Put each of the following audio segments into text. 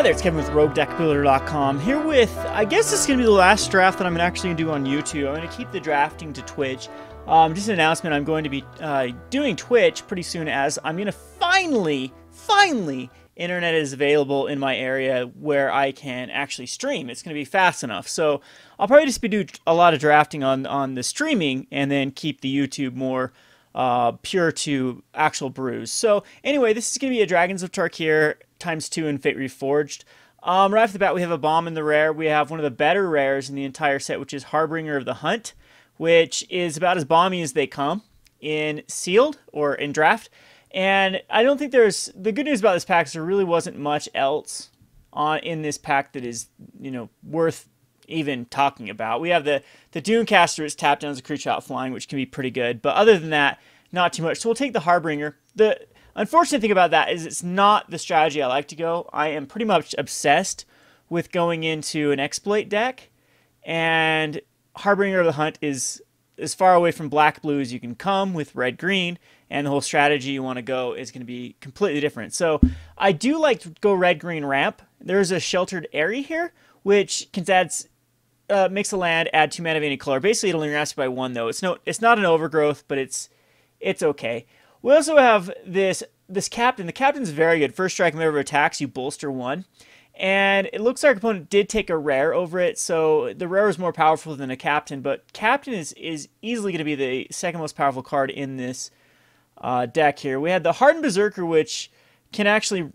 there, it's Kevin with RogueDeckBuilder.com here with, I guess this is going to be the last draft that I'm actually going to do on YouTube. I'm going to keep the drafting to Twitch. Just an announcement, I'm going to be doing Twitch pretty soon, as I'm going to finally, internet is available in my area where I can actually stream. It's going to be fast enough. So I'll probably just be doing a lot of drafting on the streaming and then keep the YouTube more pure to actual brews. So anyway, this is going to be a Dragons of Tarkir ×2 in Fate Reforged. Right off the bat, we have a bomb in the rare. We have one of the better rares in the entire set, which is Harbinger of the Hunt, which is about as bomby as they come in sealed or in draft. And I don't think there's, the good news about this pack is there really wasn't much else in this pack that is, worth even talking about. We have the Dunecaster is tapped down as a creature out flying, which can be pretty good. But other than that, not too much. So we'll take the Harbinger. The unfortunate thing about that is it's not the strategy I like to go. I am pretty much obsessed with going into an exploit deck, and Harbinger of the Hunt is as far away from black-blue as you can come with red-green, and the whole strategy you want to go is going to be completely different. So I do like to go red-green ramp. There's a Sheltered Aerie here, which can makes a land add 2 mana of any color. Basically, it only ramps by 1, though. It's not an overgrowth, but it's okay. We also have this captain. The captain's very good. First strike, whenever it attacks, you bolster 1. And it looks like our opponent did take a rare over it, so the rare is more powerful than a captain. But captain is easily going to be the second most powerful card in this deck here. We had the Hardened Berserker, which can actually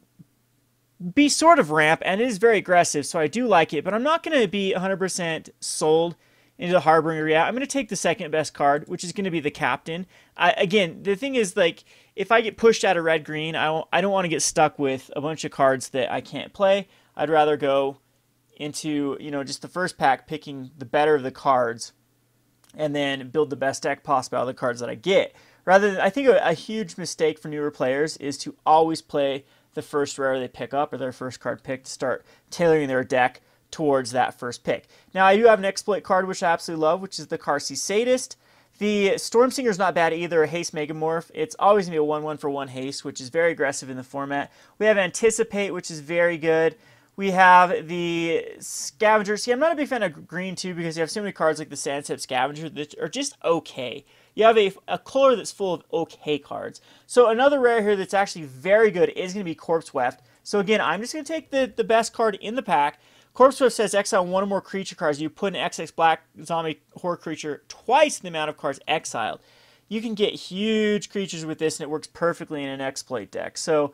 be sort of ramp, and it is very aggressive, so I do like it. But I'm not going to be 100% sold into the Harbinger yet. I'm going to take the second best card, which is going to be the captain. Again, the thing is, like, if I get pushed out of red-green, I don't want to get stuck with a bunch of cards that I can't play. I'd rather go into, just the first pack, picking the better of the cards, and then build the best deck possible out of the cards that I get. Rather than, I think a huge mistake for newer players is to always play the first rare they pick up or their first card pick to start tailoring their deck towards that first pick. Now, I do have an exploit card which I absolutely love, which is the Karsi Sadist. The Stormsinger is not bad either, a haste megamorph. It's always going to be a 1/1 for 1 haste, which is very aggressive in the format. We have Anticipate, which is very good. We have the Scavenger. See, I'm not a big fan of green too, because you have so many cards like the Sandstep Scavenger that are just okay. You have a color that's full of okay cards. So another rare here that's actually very good is going to be Corpse Weft. So again, I'm just going to take the best card in the pack. Corpse Weft says exile 1 or more creature cards. You put an XX black zombie horror creature twice the amount of cards exiled. You can get huge creatures with this, and it works perfectly in an exploit deck. So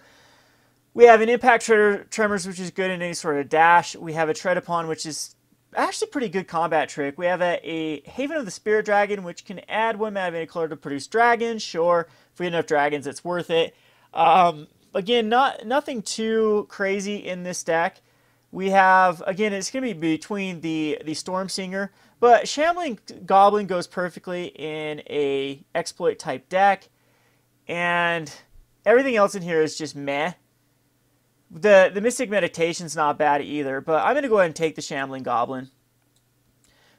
we have an Impact Tremors, which is good in any sort of dash. We have a Tread Upon, which is actually a pretty good combat trick. We have a Haven of the Spirit Dragon, which can add 1 mana of any color to produce dragons. Sure, if we get enough dragons, it's worth it. Again, nothing too crazy in this deck. We have, again, it's going to be between the Stormsinger, but Shambling Goblin goes perfectly in a exploit type deck, and everything else in here is just meh. The Mystic Meditation's not bad either, but I'm going to go ahead and take the Shambling Goblin.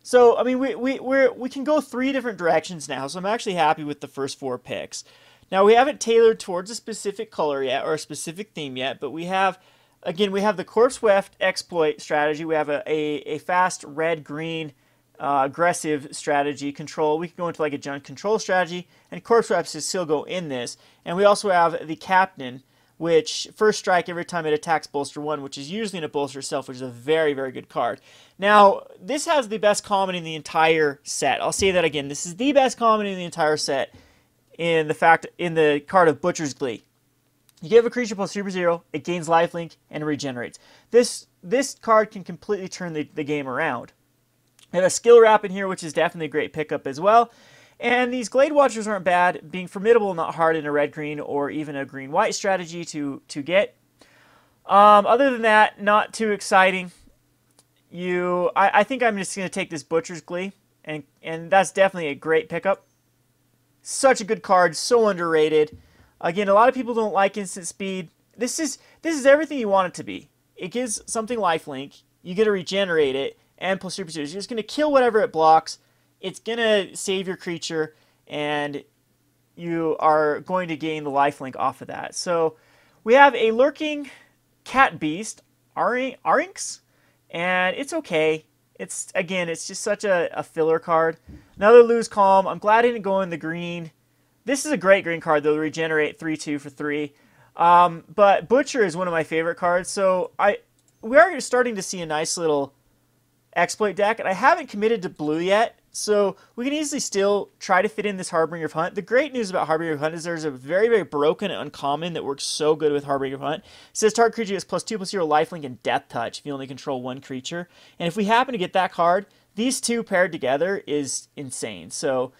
So, I mean, we can go 3 different directions now, so I'm actually happy with the first 4 picks. Now, we haven't tailored towards a specific color yet, or a specific theme yet, but we have, again, we have the Corpse Weft exploit strategy. We have a fast red-green aggressive strategy control. We can go into like a junk control strategy, and Corpse Weft should still go in this. And we also have the Captain, which first strike every time it attacks bolster 1, which is usually in a bolster itself, which is a very, very good card. Now, this has the best common in the entire set. I'll say that again. This is the best common in the entire set in the card of Butcher's Glee. You give a creature plus Super 0, it gains lifelink and regenerates. This card can completely turn the game around. We have a Skill Wrap in here, which is definitely a great pickup as well. And these Glade Watchers aren't bad, being formidable, not hard in a red-green or even a green-white strategy to get. Other than that, not too exciting. I think I'm just going to take this Butcher's Glee, and that's definitely a great pickup. Such a good card, so underrated. Again, a lot of people don't like instant speed. This is everything you want it to be. It gives something lifelink, you get to regenerate it, and plus Super Series. You're just going to kill whatever it blocks. It's going to save your creature, and you are going to gain the lifelink off of that. So we have a Lurking Cat Beast, Arinx, and it's okay. It's, again, it's just such a filler card. Another Lose Calm. I'm glad I didn't go in the green. This is a great green card, though. Regenerate 3/2 for 3. But Butcher is one of my favorite cards, so we are starting to see a nice little exploit deck, and I haven't committed to blue yet, so we can easily still try to fit in this Harbinger of Hunt. The great news about Harbinger of Hunt is there's a very, very broken uncommon that works so good with Harbinger of Hunt. It says target creature gets +2/+0 lifelink and death touch if you only control one creature. And if we happen to get that card, these two paired together is insane. So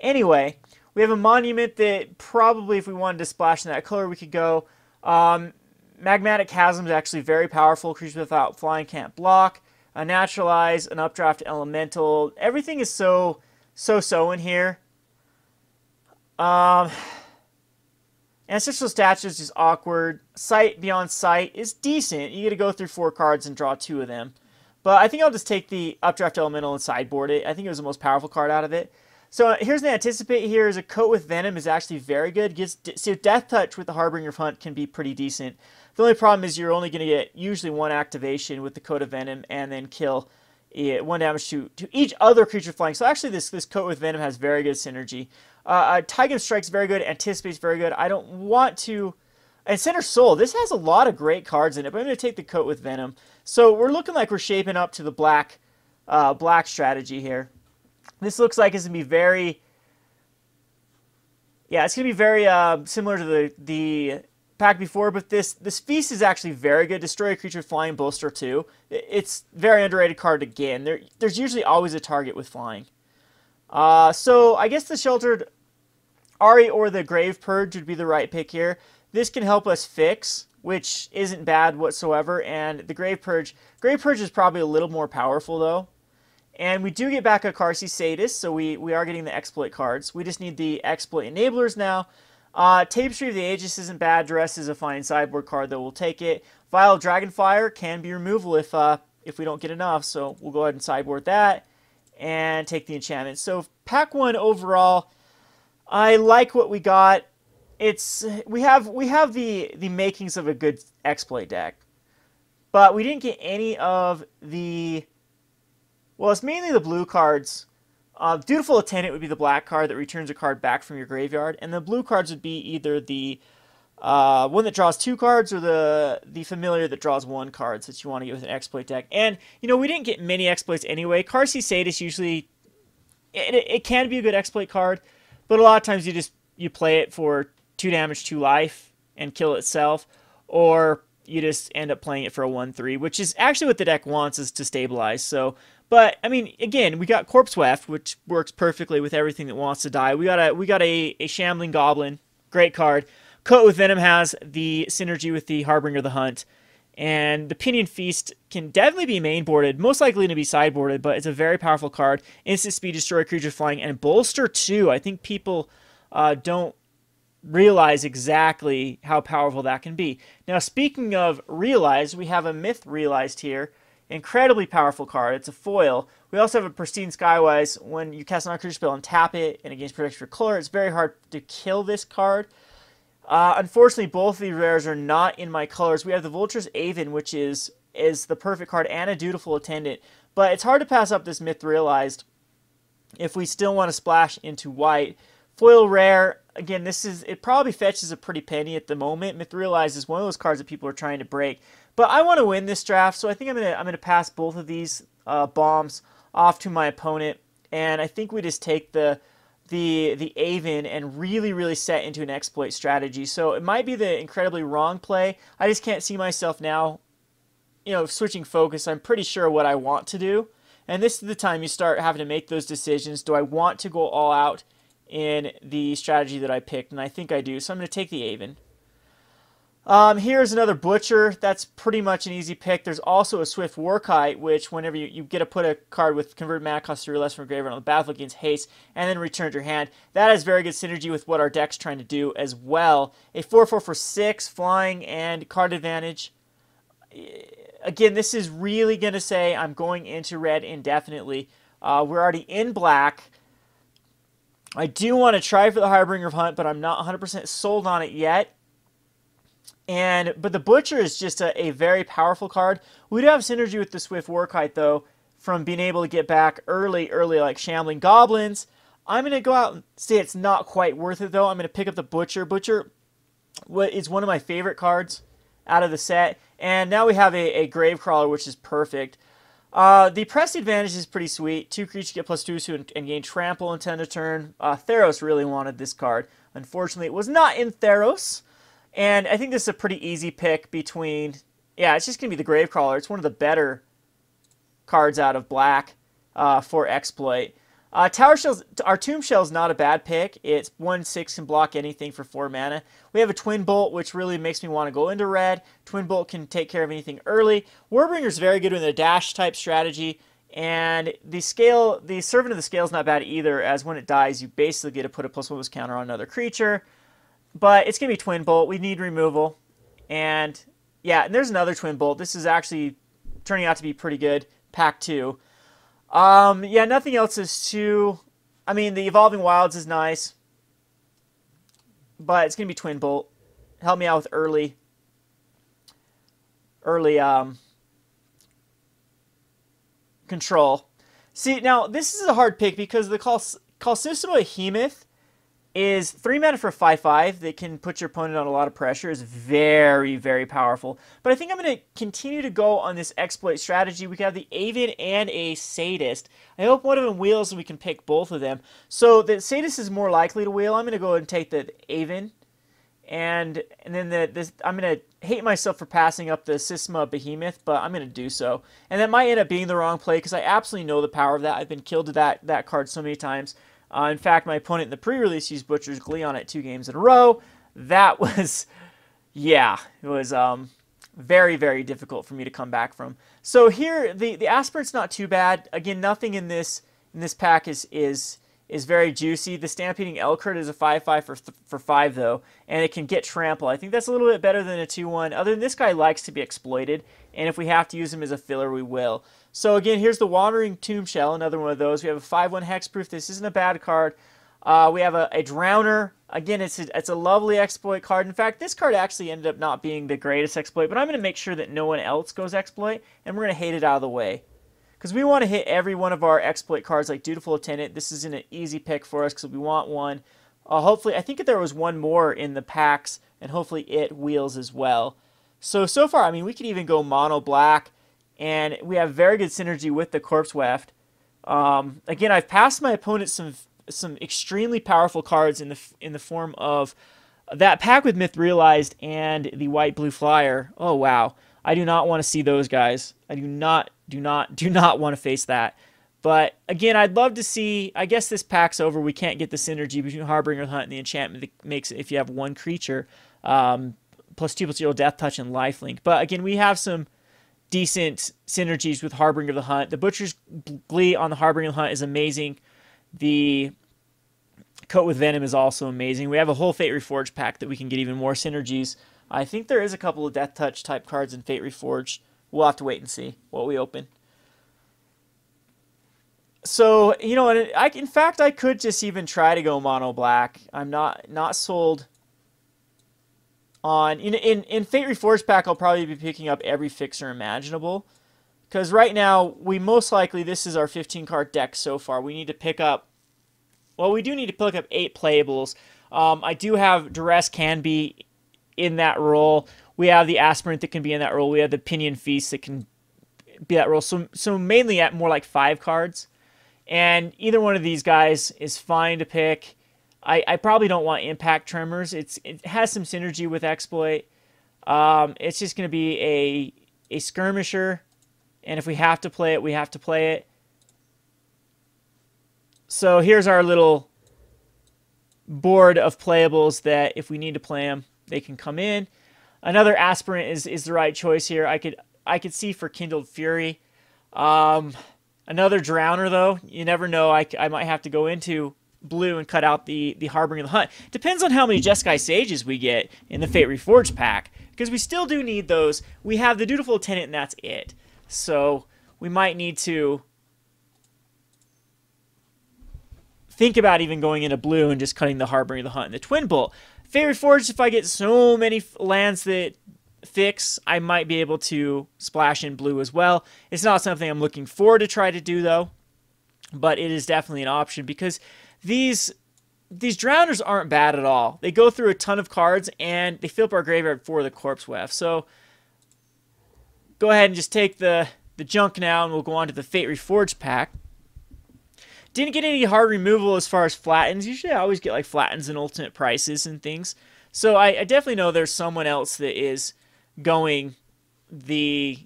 anyway, we have a monument that probably if we wanted to splash in that color, we could go. Magmatic Chasm is actually very powerful. Creatures without flying can't block. A Naturalize, an Updraft Elemental. Everything is so in here. Ancestral Stature is just awkward. Sight Beyond Sight is decent. You get to go through 4 cards and draw 2 of them. But I think I'll just take the Updraft Elemental and sideboard it. I think it was the most powerful card out of it. So here's the Anticipate. Here is a Coat with Venom is actually very good. So Death Touch with the Harbinger of Hunt can be pretty decent. The only problem is you're only going to get usually 1 activation with the Coat of Venom and then kill 1 damage to each other creature flying. So actually this Coat with Venom has very good synergy. Tigan Strike's very good. Anticipate's very good. I don't want to... And Center Soul, this has a lot of great cards in it, but I'm going to take the Coat with Venom. So we're looking like we're shaping up to the black strategy here. This looks like it's going to be very... Yeah, it's going to be very similar to the pack before, but this Feast is actually very good. Destroy a creature flying, bolster 2. It's very underrated card again. There's usually always a target with flying. So I guess the Sheltered Ari or the Grave Purge would be the right pick here. This can help us fix, which isn't bad whatsoever, and the Grave Purge is probably a little more powerful though. And we do get back a Karsi Sadist, so we are getting the exploit cards. We just need the exploit enablers now. Tapestry of the Aegis isn't bad. Duress is a fine sideboard card, though we'll take it. Vial of Dragonfire can be removal if we don't get enough, so we'll go ahead and sideboard that and take the enchantment. So pack 1 overall, I like what we got. We have the makings of a good exploit deck, but we didn't get any of the... Well, it's mainly the blue cards. Dutiful Attendant would be the black card that returns a card back from your graveyard. And the blue cards would be either the one that draws 2 cards or the Familiar that draws 1 card, since you want to get with an exploit deck. And, you know, we didn't get many exploits anyway. Karsi Sadist usually... It can be a good exploit card, but a lot of times you play it for 2 damage, 2 life, and kill itself. Or you just end up playing it for a 1/3, which is actually what the deck wants, is to stabilize. So... But, I mean, again, we got Corpse Weft, which works perfectly with everything that wants to die. We got a Shambling Goblin, great card. Coat with Venom has the synergy with the Harbinger of the Hunt. And the Pinion Feast can definitely be mainboarded, most likely going to be sideboarded, but it's a very powerful card. Instant speed, destroy creature flying, and bolster 2. I think people don't realize exactly how powerful that can be. Now, speaking of realize, we have a Myth Realized here. Incredibly powerful card. It's a foil. We also have a Pristine Skywise. When you cast a non-creature spell and tap it and it gains protection for color, it's very hard to kill this card. Unfortunately, both of these rares are not in my colors. We have the Vulture's Aven, which is the perfect card, and a Dutiful Attendant. But it's hard to pass up this Myth Realized if we still want to splash into white. Foil rare, again, it probably fetches a pretty penny at the moment. Myth Realized is one of those cards that people are trying to break. But I want to win this draft, so I think I'm gonna pass both of these bombs off to my opponent, and I think we just take the Aven and really set into an exploit strategy. So it might be the incredibly wrong play. I just can't see myself now, you know, switching focus. I'm pretty sure what I want to do, and this is the time you start having to make those decisions. Do I want to go all out in the strategy that I picked? And I think I do, so I'm going to take the Aven. Here's another Butcher. That's pretty much an easy pick. There's also a Swift Warkite, which whenever you get to put a card with converted mana cost 3 or less from graveyard on the battlefield against haste, and then return to your hand. That has very good synergy with what our deck's trying to do as well. A 4/4 for 6, flying and card advantage. Again, this is really going to say I'm going into red indefinitely. We're already in black. I do want to try for the Harbinger of Hunt, but I'm not 100% sold on it yet. But the Butcher is just a very powerful card. We do have synergy with the Swift Warkite, though, from being able to get back early, like Shambling Goblins. I'm going to go out and say it's not quite worth it, though. I'm going to pick up the Butcher. Butcher is one of my favorite cards out of the set. And now we have a Gravecrawler, which is perfect. The press advantage is pretty sweet. 2 creatures get +2 and gain trample until end of turn. Theros really wanted this card. Unfortunately, it was not in Theros. And I think this is a pretty easy pick between... Yeah, it's just going to be the Gravecrawler. It's one of the better cards out of black for exploit. Tower Shells, our Tomb Shell is not a bad pick. It's 1/6 can block anything for 4 mana. We have a Twin Bolt, which really makes me want to go into red. Twin Bolt can take care of anything early. Warbringer is very good with a dash type strategy. And the Servant of the Scale is not bad either, as when it dies, you basically get to put a +1 counter on another creature. But it's going to be Twin Bolt. We need removal. And yeah, and there's another Twin Bolt. This is actually turning out to be pretty good. Pack 2. Yeah, nothing else is too... I mean, the Evolving Wilds is nice. But it's going to be Twin Bolt. Help me out with early control. See, now, this is a hard pick because the Calcissimo Behemoth is 3 mana for 5/5 that can put your opponent on a lot of pressure. Is very, very powerful. But I think I'm going to continue to go on this exploit strategy. We have the Aven and a Sadist. I hope one of them wheels and we can pick both of them. So the Sadist is more likely to wheel. I'm going to go ahead and take the Aven. And then I'm going to hate myself for passing up the Sisma Behemoth, but I'm going to do so. And that might end up being the wrong play because I absolutely know the power of that. I've been killed to that card so many times. In fact, my opponent in the pre-release used Butcher's Glee on it 2 games in a row. That was, yeah, it was very, very difficult for me to come back from. So here, the Aspirant's not too bad. Again, nothing in this pack is very juicy. The Stampeding Elkert is a 5/5 for 5 though, and it can get trample. I think that's a little bit better than a 2/1. Other than this guy likes to be exploited, and if we have to use him as a filler, we will. So again, here's the Wandering Tomb Shell, another one of those. We have a 5/1 hexproof. This isn't a bad card. We have a Drowner. Again, it's a lovely exploit card. In fact, this card actually ended up not being the greatest exploit, but I'm going to make sure that no one else goes exploit, and we're going to hate it out of the way. Because we want to hit every one of our exploit cards like Dutiful Attendant. This is an easy pick for us because we want one. Hopefully, I think there was one more in the packs, and hopefully it wheels as well. So far, I mean, we could even go mono black, and we have very good synergy with the Corpse Weft. Again, I've passed my opponent some extremely powerful cards in the form of that pack with Myth Realized and the White-Blue Flyer. Oh, wow. I do not want to see those guys. I do not want to face that. But again, I'd love to see, I guess this pack's over. We can't get the synergy between Harbinger Hunt and the enchantment that makes it if you have one creature, +2/+0 Death Touch and Lifelink. But again, we have some decent synergies with Harbinger of the Hunt. The Butcher's Glee on the Harbinger of the Hunt is amazing. The Coat with Venom is also amazing. We have a whole Fate Reforged pack that we can get even more synergies. I think there is a couple of Death Touch type cards in Fate Reforged. We'll have to wait and see what we open. So, you know, in fact, I could just even try to go mono black. I'm not sold on... In Fate Reforged pack, I'll probably be picking up every fixer imaginable. Because right now, we most likely, this is our 15-card deck so far. We need to pick up... Well, we do need to pick up 8 playables. I do have Duress can be in that role. We have the Aspirant that can be in that role. We have the Pinion Feast that can be that role. So mainly at more like 5 cards. And either one of these guys is fine to pick. I probably don't want Impact Tremors. It has some synergy with Exploit. It's just going to be a skirmisher. And if we have to play it, we have to play it. So here's our little board of playables that if we need to play them, they can come in. Another Aspirant is the right choice here. I could see for Kindled Fury. Another Drowner, though. You never know. I might have to go into blue and cut out the Harbinger of the Hunt. Depends on how many Jeskai Sages we get in the Fate Reforged pack. Because we still do need those. We have the Dutiful Attendant, and that's it. So we might need to think about even going into blue and just cutting the Harbinger of the Hunt and the Twin Bolt. Fate Reforged, if I get so many lands that fix, I might be able to splash in blue as well. It's not something I'm looking forward to try to do, though, but it is definitely an option because these drowners aren't bad at all. They go through a ton of cards, and they fill up our graveyard for the Corpse Weft. So go ahead and just take the junk now, and we'll go on to the Fate Reforged pack. Didn't get any hard removal as far as flattens. Usually I always get like flattens and ultimate prices and things. So I definitely know there's someone else that is going the...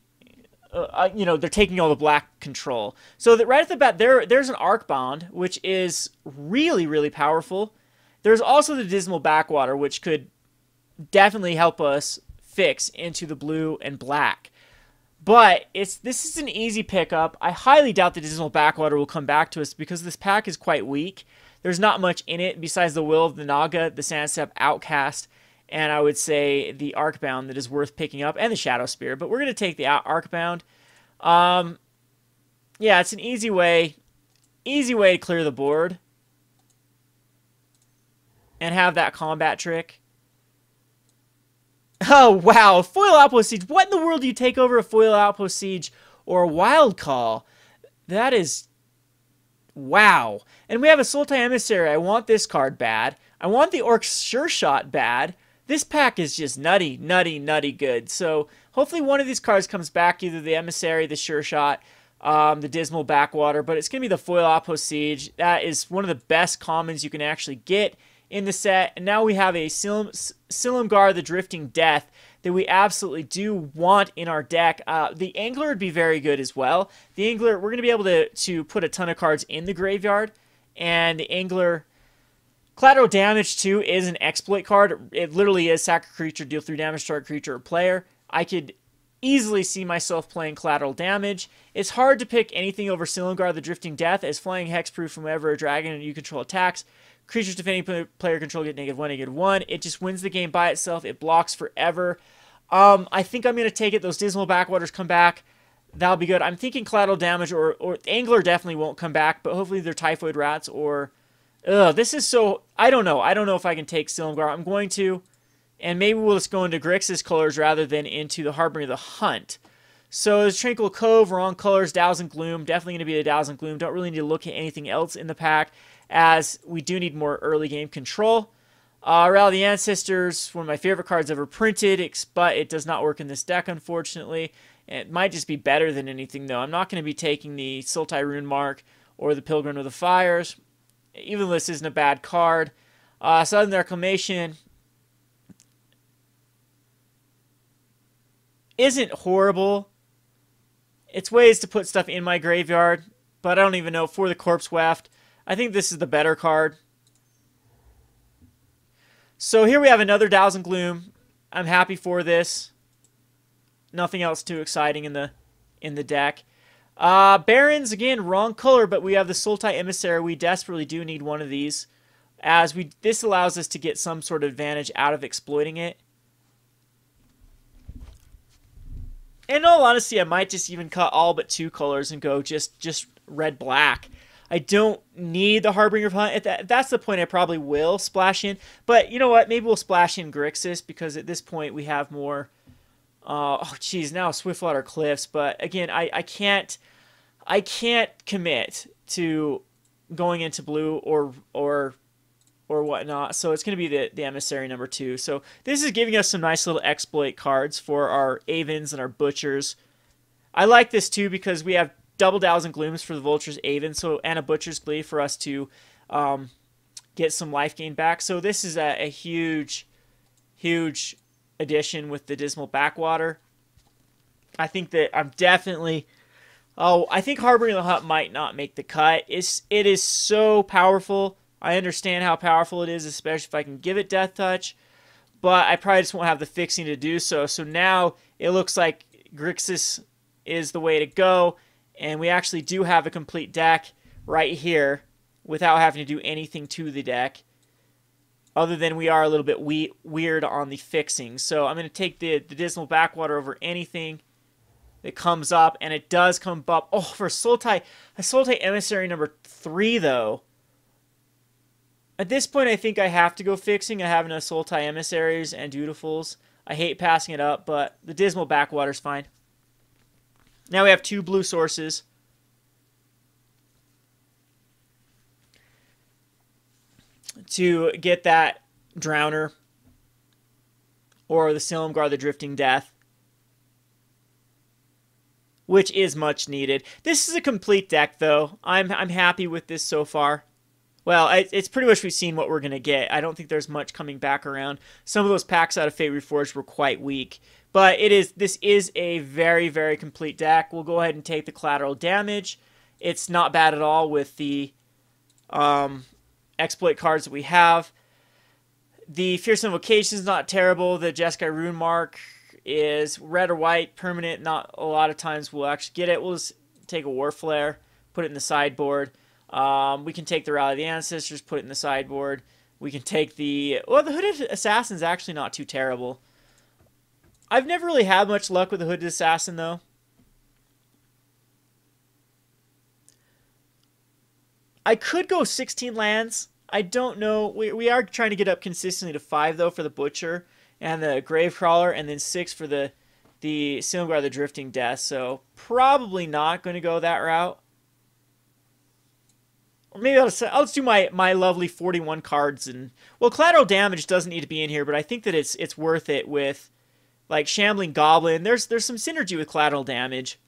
they're taking all the black control. So that right at the bat, there's an Arcbound, which is really, really powerful. There's also the Dismal Backwater, which could definitely help us fix into the blue and black. But this is an easy pickup. I highly doubt the Dismal Backwater will come back to us because this pack is quite weak. There's not much in it besides the Will of the Naga, the Sandstep Outcast, and I would say the Arcbound that is worth picking up, and the Shadow Spear. But we're going to take the Arcbound. Yeah, it's an easy way to clear the board and have that combat trick. Oh, wow. Foil Outpost Siege. What in the world do you take over a Foil Outpost Siege or a Wild Call? That is... wow. And we have a Sultai Emissary. I want this card bad. I want the Orc's Sure Shot bad. This pack is just nutty, nutty, nutty good. So hopefully one of these cards comes back, either the Emissary, the Sure Shot, the Dismal Backwater, but it's going to be the Foil Outpost Siege. That is one of the best commons you can actually get in the set. And now we have a Silumgar, the Drifting Death, that we absolutely do want in our deck. The Angler would be very good as well. The Angler, we're going to be able to put a ton of cards in the graveyard, and the Angler... Collateral Damage, too, is an exploit card. It literally is sack a creature, deal 3 damage to our creature or player. I could easily see myself playing Collateral Damage. It's hard to pick anything over Silumgar, the Drifting Death, as flying hexproof from whenever a dragon and you control attacks. Creatures defending player control get -1, -1. It just wins the game by itself. It blocks forever. I think I'm going to take it. Those Dismal Backwaters come back. That'll be good. I'm thinking Collateral Damage or Angler definitely won't come back, but hopefully they're Typhoid Rats or... ugh, this is so... I don't know. I don't know if I can take Silumgar. I'm going to. And maybe we'll just go into Grixis colors rather than into the Harbinger of the Hunt. So there's Tranquil Cove, wrong colors, Dows and Gloom. Definitely going to be the Dows and Gloom. Don't really need to look at anything else in the pack, as we do need more early game control. Rally of the Ancestors, one of my favorite cards ever printed, but it does not work in this deck, unfortunately. It might just be better than anything, though. I'm not going to be taking the Sultai Rune Mark or the Pilgrim of the Fires. Even though this isn't a bad card. Southern Reclamation isn't horrible. It's ways to put stuff in my graveyard, but I don't even know. For the Corpse Weft, I think this is the better card. So here we have another Dows and Gloom. I'm happy for this. Nothing else too exciting in the deck. Barons, again, wrong color, but we have the Sultai Emissary. We desperately do need one of these, as this allows us to get some sort of advantage out of exploiting it. In all honesty, I might just even cut all but 2 colors and go just red-black. I don't need the Harbinger of Hunt. If that's the point, I probably will splash in. But you know what? Maybe we'll splash in Grixis, because at this point we have more... oh, geez, now Swiftwater Cliffs. But again, I can't commit to going into blue or whatnot. So it's going to be the Emissary number 2. So this is giving us some nice little exploit cards for our Avens and our Butchers. I like this too because we have double Dows and Glooms for the Vultures Aven, and a Butcher's Glee for us to get some life gain back. So this is a huge, huge addition with the Dismal Backwater. I think that I'm definitely... oh, I think Harbinger of the Hunt might not make the cut. It is so powerful. I understand how powerful it is, especially if I can give it Death Touch. But I probably just won't have the fixing to do so. So now it looks like Grixis is the way to go. And we actually do have a complete deck right here without having to do anything to the deck. Other than we are a little bit weird on the fixing. So I'm going to take the Dismal Backwater over anything that comes up. And it does come up. Oh, for a Sultai Emissary number 3, though. At this point, I think I have to go fixing. I have enough Sultai Emissaries and Dutifuls. I hate passing it up, but the Dismal Backwater's fine. Now we have 2 blue sources. To get that Drowner. Or the Silumgar, the Drifting Death. Which is much needed. This is a complete deck, though. I'm happy with this so far. Well, it's pretty much we've seen what we're going to get. I don't think there's much coming back around. Some of those packs out of Fate Reforged were quite weak. But this is a very, very complete deck. We'll go ahead and take the collateral damage. It's not bad at all with the exploit cards that we have. The Fierce Invocation is not terrible. The Jeskai Rune Mark is red or white, permanent. Not a lot of times we'll actually get it. We'll just take a War Flare, put it in the sideboard. We can take the Rally of the Ancestors, put it in the sideboard. We can take the... Well, the Hooded Assassin's actually not too terrible. I've never really had much luck with the Hooded Assassin, though. I could go 16 lands. I don't know. We are trying to get up consistently to 5, though, for the Butcher and the Gravecrawler, and then 6 for the Silumgar, the Drifting Death. So probably not going to go that route. Or maybe I'll just do my lovely 41 cards. And well, collateral damage doesn't need to be in here, but I think that it's worth it with like Shambling Goblin. There's some synergy with collateral damage.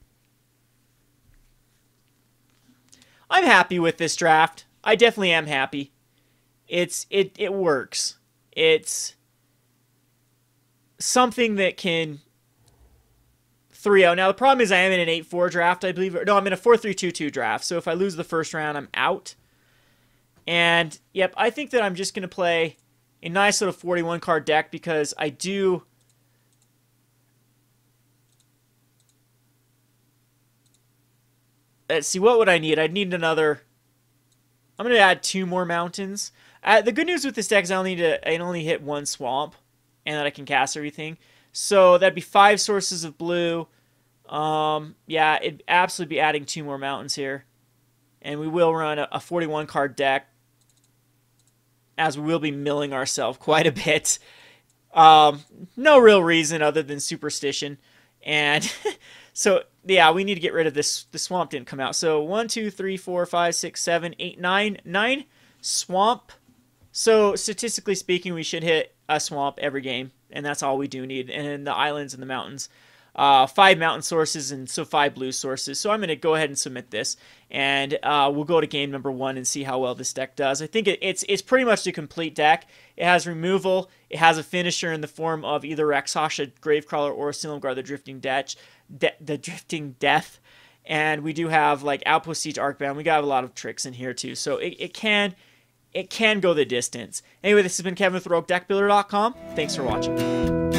I'm happy with this draft. I definitely am happy. It works. It's something that can 3-0. Now, the problem is I am in an 8-4 draft, I believe. No, I'm in a 4-3-2-2 draft. So if I lose the first round, I'm out. And, yep, I think that I'm just going to play a nice little 41-card deck because I do... Let's see, what would I need? I'd need another... I'm going to add 2 more mountains. The good news with this deck is I only hit 1 swamp, and that I can cast everything. So that'd be 5 sources of blue. Yeah, it'd absolutely be adding 2 more mountains here. And we will run a 41 card deck, as we will be milling ourselves quite a bit. No real reason other than superstition. And so, yeah, we need to get rid of this. The swamp didn't come out. So 1, 2, 3, 4, 5, 6, 7, 8, 9. 9 swamp. So statistically speaking, we should hit a swamp every game. And that's all we do need. And then the islands and the mountains. 5 mountain sources and so 5 blue sources. So I'm going to go ahead and submit this. And we'll go to game number 1 and see how well this deck does. I think it's pretty much the complete deck. It has removal. It has a finisher in the form of either Rakshasa Gravecrawler or Silumgar, the Drifting Death. And we do have like Outpost Siege Arcbound. We got a lot of tricks in here too. So it can go the distance. Anyway, this has been Kevin with RogueDeckBuilder.com. Thanks for watching.